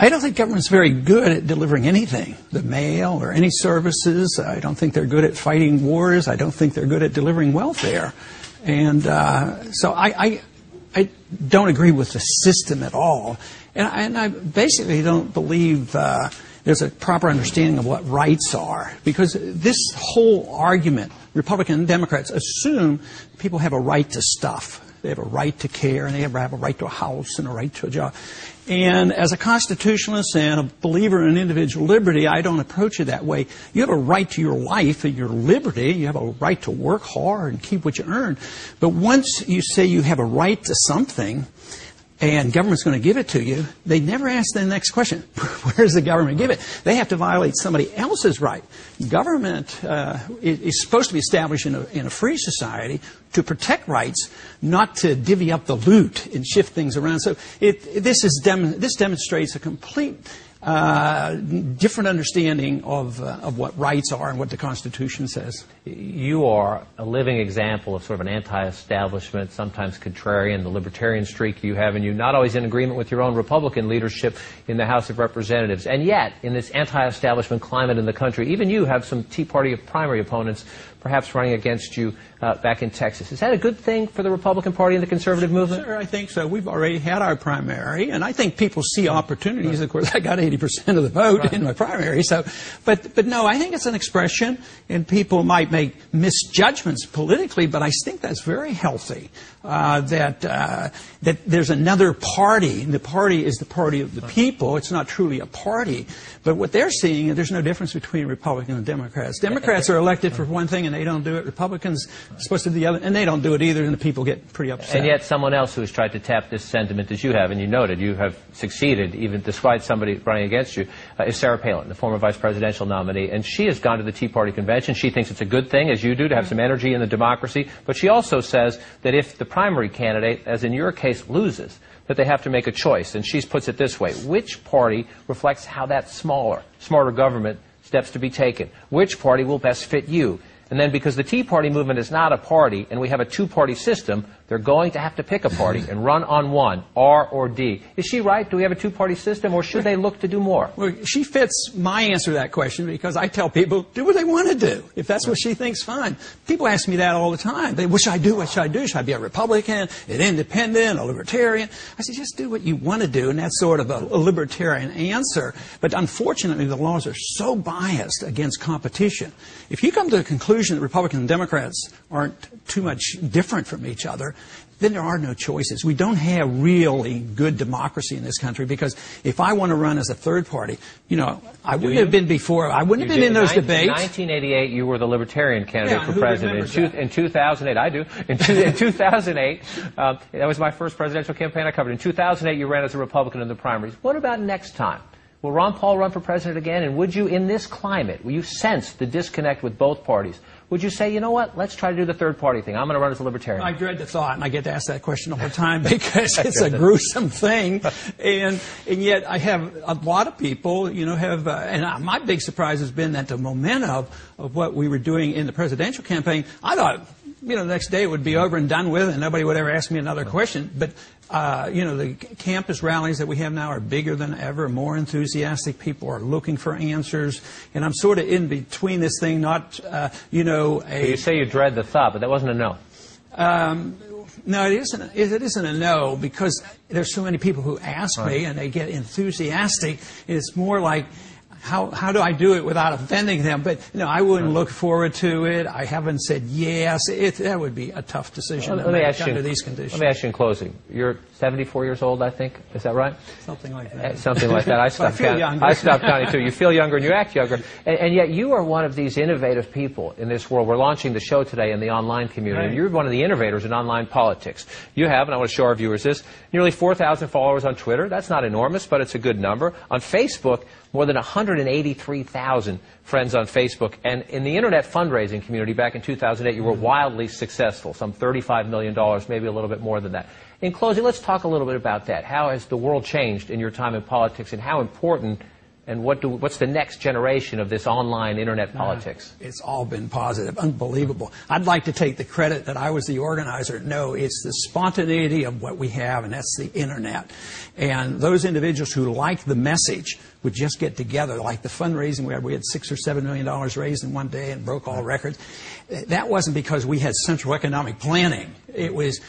I don't think government's very good at delivering anything, the mail or any services. I don't think they're good at fighting wars. I don't think they're good at delivering welfare. And so I don't agree with the system at all. And I basically don't believe there's a proper understanding of what rights are. Because this whole argument, Republicans and Democrats assume people have a right to stuff. They have a right to care, and they have a right to a house and a right to a job. And as a constitutionalist and a believer in individual liberty, I don't approach it that way. You have a right to your life and your liberty. You have a right to work hard and keep what you earn. But once you say you have a right to something, and government's going to give it to you, they never ask the next question. Where does the government give it? They have to violate somebody else's right. Government is supposed to be established in a free society to protect rights, not to divvy up the loot and shift things around. So this demonstrates a complete different understanding of what rights are and what the Constitution says. You are a living example of sort of an anti-establishment, sometimes contrarian, the libertarian streak you have in you, not always in agreement with your own Republican leadership in the House of Representatives. And yet, in this anti-establishment climate in the country, even you have some Tea Party primary opponents perhaps running against you back in Texas. Is that a good thing for the Republican Party and the conservative movement? Sure, I think so. We've already had our primary, and I think people see opportunities. Of course, I got 80% of the vote in my primary. So, but no, I think it's an expression, and people might make misjudgments politically, but I think that's very healthy. That there's another party, and the party is the party of the people. It's not truly a party. But what they're seeing, there's no difference between Republicans and Democrats. Democrats are elected for one thing and they don't do it. Republicans are supposed to do the other, and they don't do it either, and the people get pretty upset. And yet someone else who has tried to tap this sentiment as you have, and you noted you have succeeded, even despite somebody running against you, is Sarah Palin, the former vice presidential nominee. And she has gone to the Tea Party convention. She thinks it's a good thing, as you do, to have some energy in the democracy. But she also says that if the primary candidate, as in your case, loses, that they have to make a choice. And she puts it this way: which party reflects how that smarter government steps to be taken? Which party will best fit you? And then, because the Tea Party movement is not a party, and we have a two-party system, they're going to have to pick a party and run on one, R or D. Is she right? Do we have a two-party system, or should they look to do more? Well, she fits my answer to that question, because I tell people, do what they want to do. If that's what she thinks, fine. People ask me that all the time. What should I do? What should I do? Should I be a Republican, an independent, a libertarian? I say, just do what you want to do, and that's sort of a libertarian answer. But unfortunately, the laws are so biased against competition. If you come to the conclusion that Republicans and Democrats aren't too much different from each other, then there are no choices. We don't have really good democracy in this country, because if I want to run as a third party, I wouldn't have been before. I wouldn't have been in those debates. In 1988, you were the Libertarian candidate for president. In 2008, I do. In 2008, that was my first presidential campaign I covered. In 2008, you ran as a Republican in the primaries. What about next time? Will Ron Paul run for president again? And would you, in this climate, will you sense the disconnect with both parties, would you say, you know what, let's try to do the third party thing. I'm going to run as a libertarian. I dread the thought, and I get asked that question all the time, because it's a gruesome thing. And yet I have a lot of people, and my big surprise has been that the momentum of what we were doing in the presidential campaign, I thought, the next day it would be over and done with, and nobody would ever ask me another question. But the campus rallies that we have now are bigger than ever, more enthusiastic. People are looking for answers. And I'm sort of in between this thing, not, You say you dread the thought, but that wasn't a no. No, it isn't a no, because there's so many people who ask me, and they get enthusiastic. It's more like, how do I do it without offending them? But I wouldn't look forward to it. I haven't said yes. That would be a tough decision to make under these conditions. Let me ask you in closing. You're 74 years old, I think. Is that right? Something like that. Something like that. I stopped counting too. You feel younger and you act younger. And yet you are one of these innovative people in this world. We're launching the show today in the online community. Right. And you're one of the innovators in online politics. You have, and I want to show our viewers this, nearly 4,000 followers on Twitter. That's not enormous, but it's a good number. On Facebook, more than 183,000 friends on Facebook. And in the Internet fundraising community back in 2008, you were wildly successful, some $35 million, maybe a little bit more than that. In closing, let's talk a little bit about that. How has the world changed in your time in politics, and how important And what's the next generation of this online internet politics? It's all been positive, unbelievable. I'd like to take the credit that I was the organizer. No, it's the spontaneity of what we have, and that's the internet. And those individuals who like the message would just get together, like the fundraising we had. We had $6 or $7 million raised in one day and broke all records. That wasn't because we had central economic planning. It was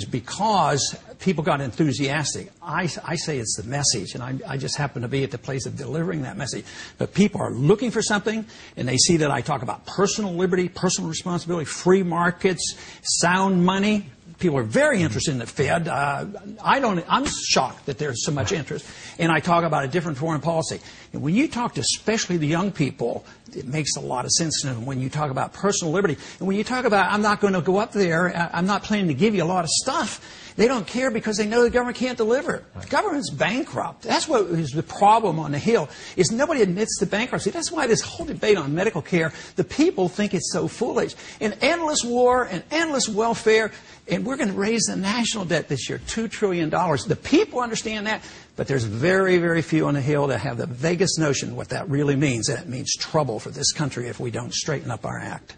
because people got enthusiastic. I say it's the message, and I just happen to be at the place of delivering that message. But people are looking for something, and they see that I talk about personal liberty, personal responsibility, free markets, sound money. People are very interested in the Fed. I'm shocked that there's so much interest. And I talk about a different foreign policy. And when you talk to especially the young people, it makes a lot of sense to them when you talk about personal liberty. And when you talk about, I'm not going to go up there, I'm not planning to give you a lot of stuff, they don't care because they know the government can't deliver. The government's bankrupt. That's what is the problem on the Hill, is nobody admits to bankruptcy. That's why this whole debate on medical care, the people think it's so foolish. And endless war and endless welfare, and we're going to raise the national debt this year, $2 trillion. The people understand that, but there's very, very few on the Hill that have the vaguest notion what that really means, and it means trouble for this country if we don't straighten up our act.